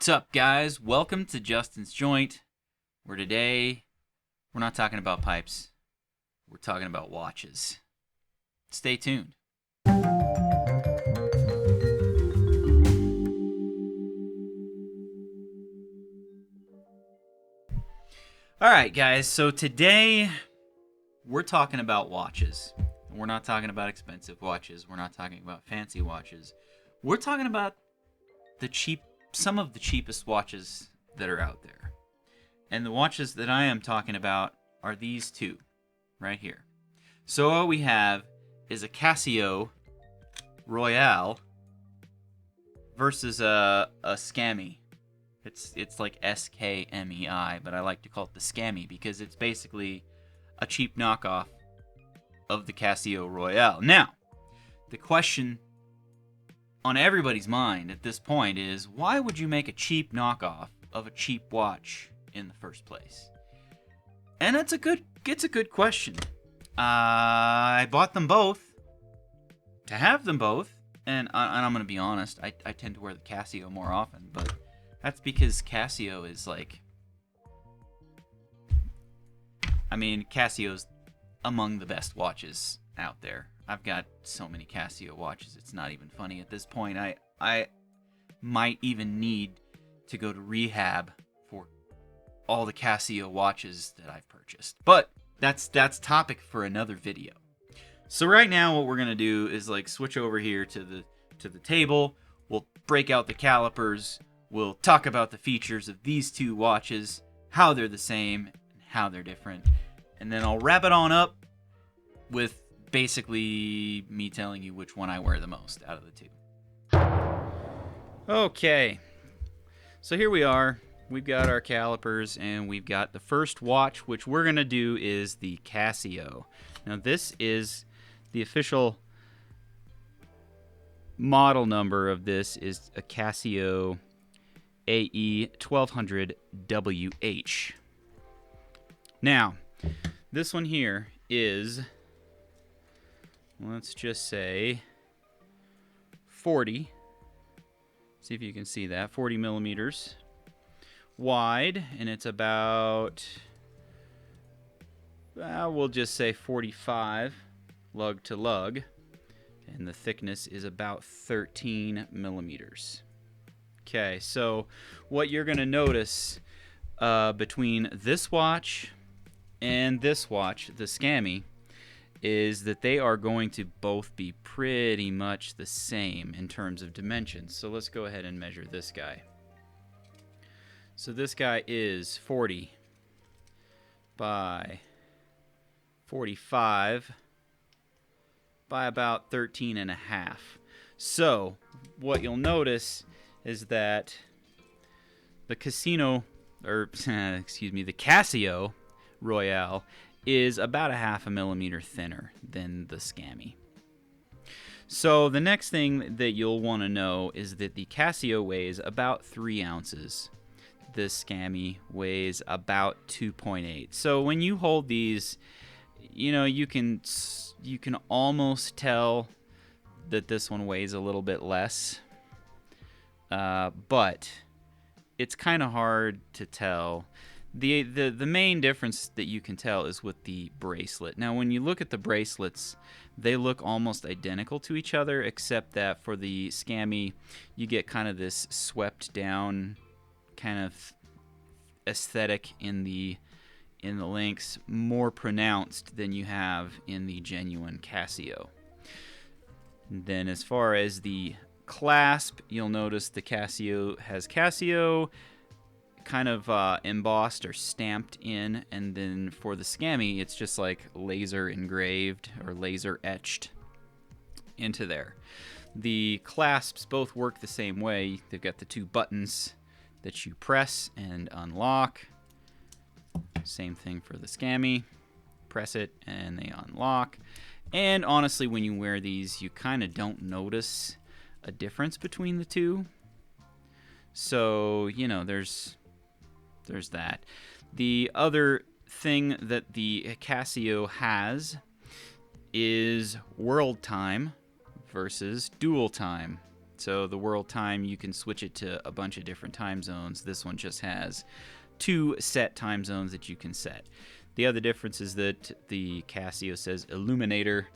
What's up, guys? Welcome to Justin's Joint, where today we're not talking about pipes, we're talking about watches. Stay tuned. Alright, guys, so today we're talking about watches. We're not talking about expensive watches, we're not talking about fancy watches. We're talking about some of the cheapest watches that are out there. And the watches that I am talking about are these two right here. So what we have is a Casio Royale versus a Skmei. It's like Skmei, but I like to call it the Skmei because it's basically a cheap knockoff of the Casio Royale. Now, the question on everybody's mind at this point is, why would you make a cheap knockoff of a cheap watch in the first place? And it's a good question. I bought them both to have them both, and I'm going to be honest, I tend to wear the Casio more often, but that's because Casio is Casio's among the best watches out there. I've got so many Casio watches, it's not even funny at this point. I might even need to go to rehab for all the Casio watches that I've purchased. But that's topic for another video. So right now what we're going to do is switch over here to the table. We'll break out the calipers. We'll talk about the features of these two watches, how they're the same and how they're different. And then I'll wrap it on up with basically me telling you which one I wear the most out of the two. Okay, so here we are. We've got our calipers and we've got the first watch, which we're going to do is the Casio. Now this is the official model number of this is a Casio AE 1200WH. Now, this one here is, let's just say 40. See if you can see that. 40 millimeters wide, and it's about, we'll just say 45 lug to lug, and the thickness is about 13 millimeters. Okay, so what you're going to notice between this watch and this watch, the Skmei, is that they are going to both be pretty much the same in terms of dimensions. So let's go ahead and measure this guy. So this guy is 40 by 45 by about 13 and a half. So what you'll notice is that the Casio Royale is about a half a millimeter thinner than the Skmei. So the next thing that you'll want to know is that the Casio weighs about 3 ounces. The Skmei weighs about 2.8. So when you hold these, you can almost tell that this one weighs a little bit less. But it's kind of hard to tell. The main difference that you can tell is with the bracelet. Now, when you look at the bracelets, they look almost identical to each other, except that for the Skmei, you get kind of this swept down kind of aesthetic in the links, more pronounced than you have in the genuine Casio. And then as far as the clasp, you'll notice the Casio has Casio kind of embossed or stamped in, and then for the Skmei, it's just like laser engraved or laser etched into there. The clasps both work the same way. They've got the two buttons that you press and unlock. Same thing for the Skmei. Press it and they unlock. And honestly, when you wear these, you kind of don't notice a difference between the two. So, there's that. The other thing that the Casio has is world time versus dual time. So the world time, you can switch it to a bunch of different time zones. This one just has 2 set time zones that you can set. The other difference is that the Casio says Illuminator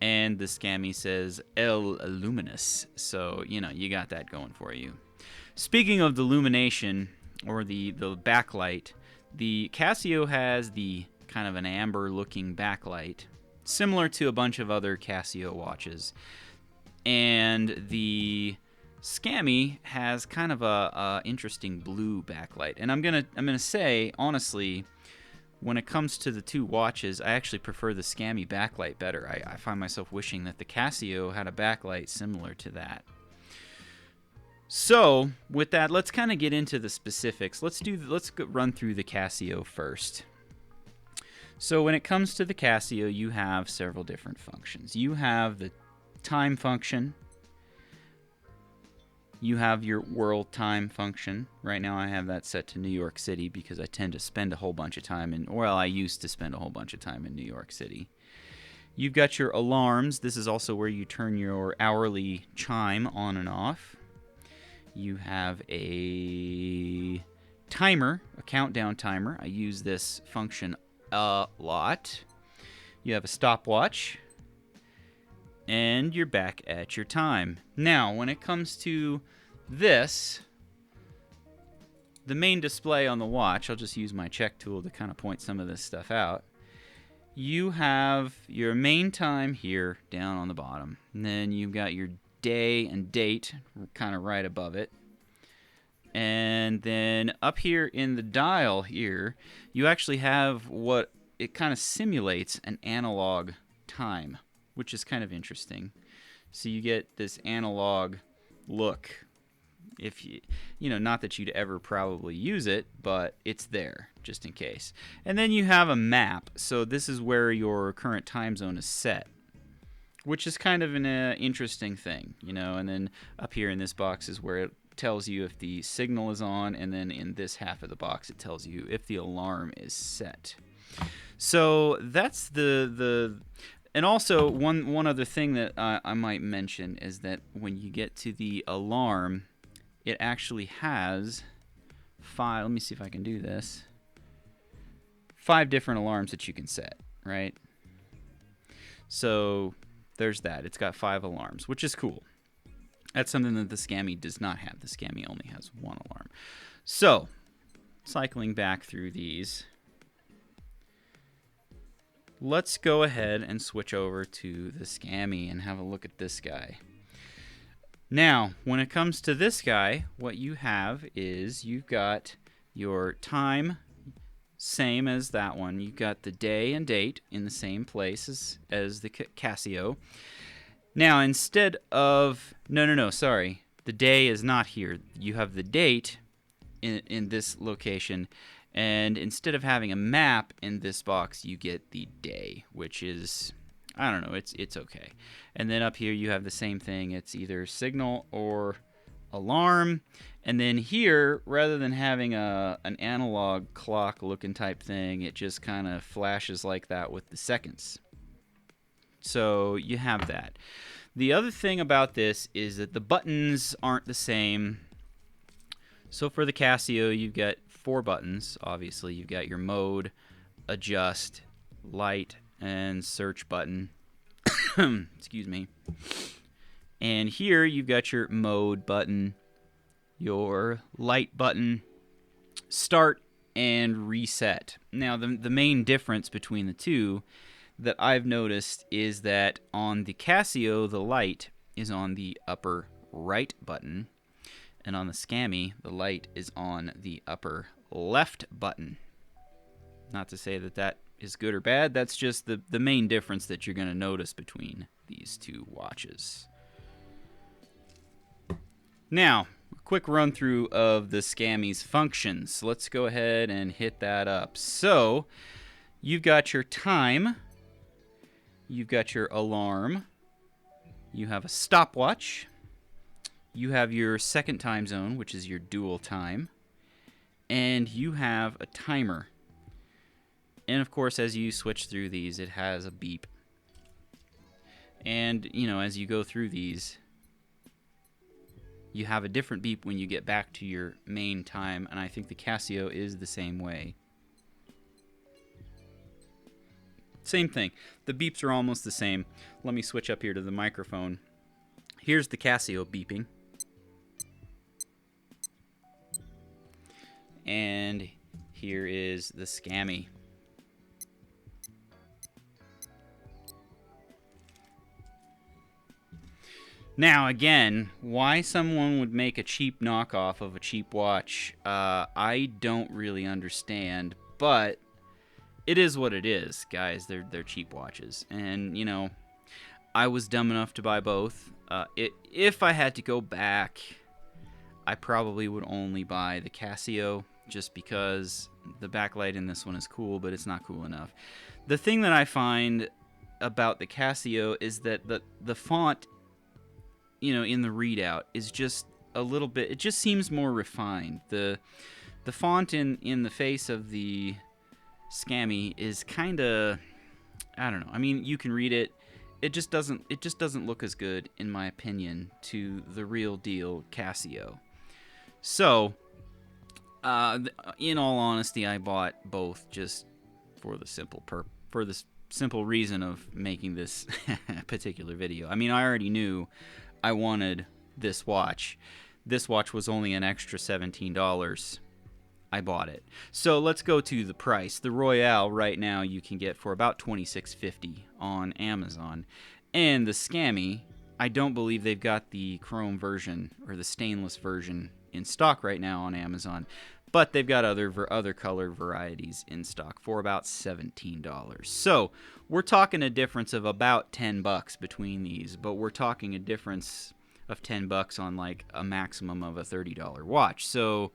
and the Skmei says El Luminous. So, you got that going for you. Speaking of the illumination, or the backlight, the Casio has the kind of an amber looking backlight, similar to a bunch of other Casio watches. And the Skmei has kind of a interesting blue backlight. And I'm gonna say, honestly, when it comes to the 2 watches, I actually prefer the Skmei backlight better. I find myself wishing that the Casio had a backlight similar to that. So, with that, let's kind of get into the specifics. Let's run through the Casio first. So, when it comes to the Casio, you have several different functions. You have the time function. You have your world time function. Right now I have that set to New York City because I tend to spend a whole bunch of time I used to spend a whole bunch of time in New York City. You've got your alarms. This is also where you turn your hourly chime on and off. You have a timer, a countdown timer. I use this function a lot. You have a stopwatch. And you're back at your time. Now, when it comes to this, the main display on the watch, I'll just use my check tool to kind of point some of this stuff out. You have your main time here down on the bottom. And then you've got your day and date kind of right above it. And then up here in the dial here, you actually have what it kind of simulates an analog time, which is kind of interesting. So you get this analog look. If not that you'd ever probably use it, but it's there just in case. And then you have a map. So this is where your current time zone is set, which is kind of an interesting thing, And then up here in this box is where it tells you if the signal is on, and then in this half of the box it tells you if the alarm is set. So that's the and also one other thing that I might mention is that when you get to the alarm, it actually has 5. Let me see if I can do this. 5 different alarms that you can set, right? So there's that. It's got 5 alarms, which is cool. That's something that the Skmei does not have. The Skmei only has 1 alarm. So, cycling back through these, let's go ahead and switch over to the Skmei and have a look at this guy. Now, when it comes to this guy, what you have is you've got your time, same as that one. You've got the day and date in the same place as the Casio. Now, instead of... No, sorry. The day is not here. You have the date in this location, and instead of having a map in this box, you get the day, which is... I don't know, it's okay. And then up here you have the same thing. It's either signal or alarm. And then here, rather than having an analog clock looking type thing, it just kind of flashes like that with the seconds. So you have that. The other thing about this is that the buttons aren't the same. So for the Casio, you've got 4 buttons. Obviously, you've got your mode, adjust, light, and search button. Excuse me. And here you've got your mode button, your light button, start, and reset. Now, the main difference between the two that I've noticed is that on the Casio, the light is on the upper right button, and on the Skmei, the light is on the upper left button. Not to say that that is good or bad, that's just the main difference that you're going to notice between these two watches. Now, a quick run through of the Skmei's functions. Let's go ahead and hit that up. So, you've got your time, you've got your alarm, you have a stopwatch, you have your second time zone, which is your dual time, and you have a timer. And of course, as you switch through these, it has a beep. And, you know, as you go through these, You have a different beep when you get back to your main time, and I think the Casio is the same way. Same thing. The beeps are almost the same. Let me switch up here to the microphone. Here's the Casio beeping. And here is the Skmei. Now, again, why someone would make a cheap knockoff of a cheap watch, I don't really understand, but it is what it is, guys. They're cheap watches. And, you know, I was dumb enough to buy both. If I had to go back, I probably would only buy the Casio, just because the backlight in this one is cool, but it's not cool enough. The thing that I find about the Casio is that the font, you know, in the readout is just a little bit, it just seems more refined. The font in the face of the Skmei is kind of, I don't know. I mean, you can read it. It just doesn't look as good, in my opinion, to the real deal Casio. So, in all honesty, I bought both just for the simple reason of making this particular video. I mean, I already knew I wanted this watch. This watch was only an extra $17. I bought it. So let's go to the price. The Royale right now you can get for about $26.50 on Amazon. And the Skmei, I don't believe they've got the chrome version or the stainless version in stock right now on Amazon. But they've got other color varieties in stock for about $17. So we're talking a difference of about $10 between these, but we're talking a difference of $10 on like a maximum of a $30 watch. So,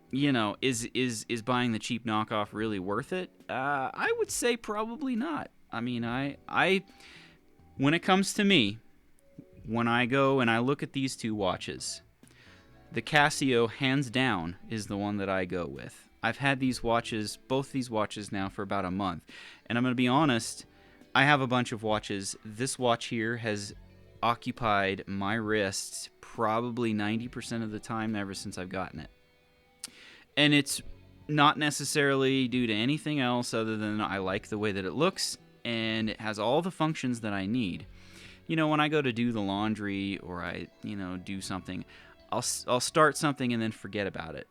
you know, is buying the cheap knockoff really worth it? I would say probably not. I mean, I when it comes to me, when I go and I look at these two watches, the Casio, hands down, is the one that I go with. I've had these watches, both these watches now for about a month. And I'm going to be honest, I have a bunch of watches. This watch here has occupied my wrists probably 90% of the time ever since I've gotten it. And it's not necessarily due to anything else other than I like the way that it looks, and it has all the functions that I need. You know, when I go to do the laundry or I, you know, do something, I'll start something and then forget about it.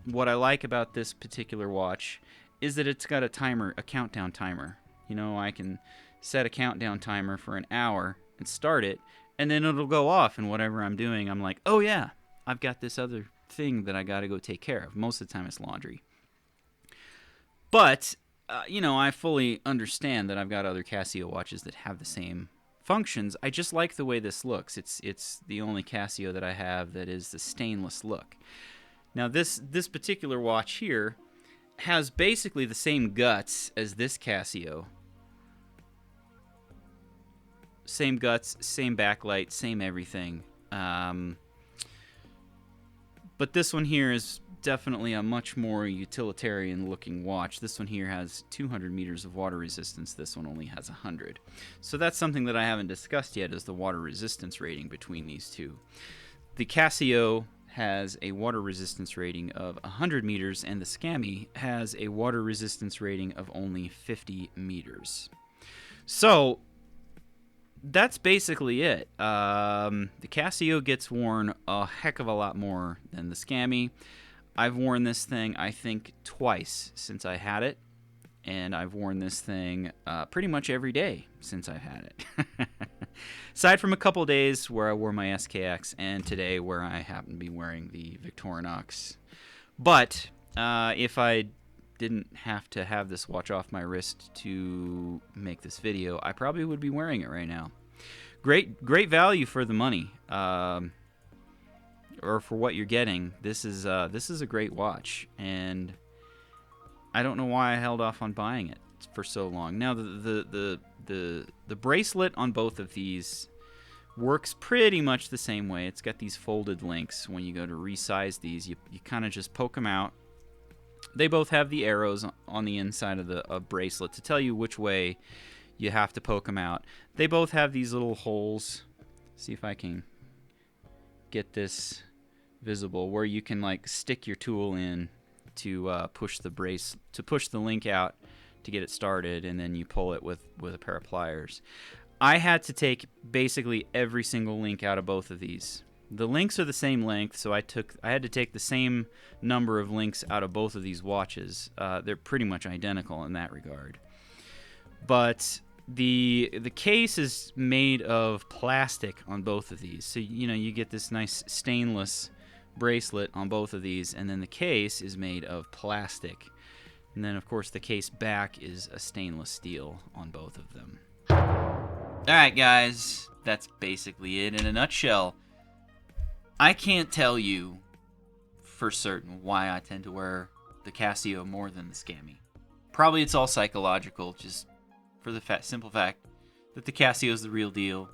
What I like about this particular watch is that it's got a timer, a countdown timer. You know, I can set a countdown timer for an hour and start it, and then it'll go off, and whatever I'm doing, I'm like, oh yeah, I've got this other thing that I got to go take care of. Most of the time it's laundry. But, you know, I fully understand that I've got other Casio watches that have the same functions. I just like the way this looks. It's the only Casio that I have that is the stainless look. Now this particular watch here has basically the same guts as this Casio. Same guts, same backlight, same everything. But this one here is definitely a much more utilitarian looking watch. This one here has 200 meters of water resistance. This one only has 100. So that's something that I haven't discussed yet, is the water resistance rating between these two. The Casio has a water resistance rating of 100 meters, and the Skmei has a water resistance rating of only 50 meters. So that's basically it. The Casio gets worn a heck of a lot more than the Skmei. I've worn this thing, I think, twice since I had it, and I've worn this thing pretty much every day since I've had it. Aside from a couple days where I wore my SKX, and today where I happen to be wearing the Victorinox. But if I didn't have to have this watch off my wrist to make this video, I probably would be wearing it right now. Great value for the money. Or for what you're getting. This is a great watch, and I don't know why I held off on buying it for so long. Now the bracelet on both of these works pretty much the same way. It's got these folded links. When you go to resize these, you kind of just poke them out. They both have the arrows on the inside of the bracelet to tell you which way you have to poke them out. They both have these little holes. See if I can get this visible, where you can like stick your tool in to push the link out to get it started, and then you pull it with a pair of pliers. I had to take basically every single link out of both of these. The links are the same length, so I had to take the same number of links out of both of these watches. They're pretty much identical in that regard. But the case is made of plastic on both of these. So, you get this nice stainless bracelet on both of these, and then the case is made of plastic. And then, of course, the case back is a stainless steel on both of them. Alright, guys, that's basically it in a nutshell. I can't tell you for certain why I tend to wear the Casio more than the Skmei. Probably it's all psychological, just for the simple fact that the Casio is the real deal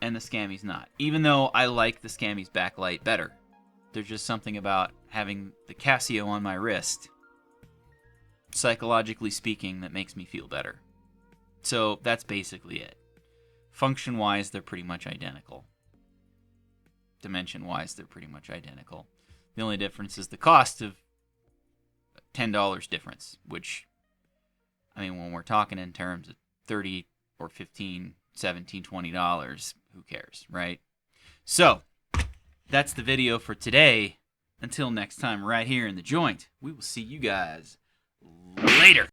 and the Skmei's not. Even though I like the Skmei's backlight better. There's just something about having the Casio on my wrist, psychologically speaking, that makes me feel better. So that's basically it. Function-wise, they're pretty much identical. Dimension-wise, they're pretty much identical. The only difference is the cost of $10 difference, which, I mean, when we're talking in terms of $30 or $15, $17, $20, who cares, right? So, that's the video for today. Until next time, right here in the joint, we will see you guys later.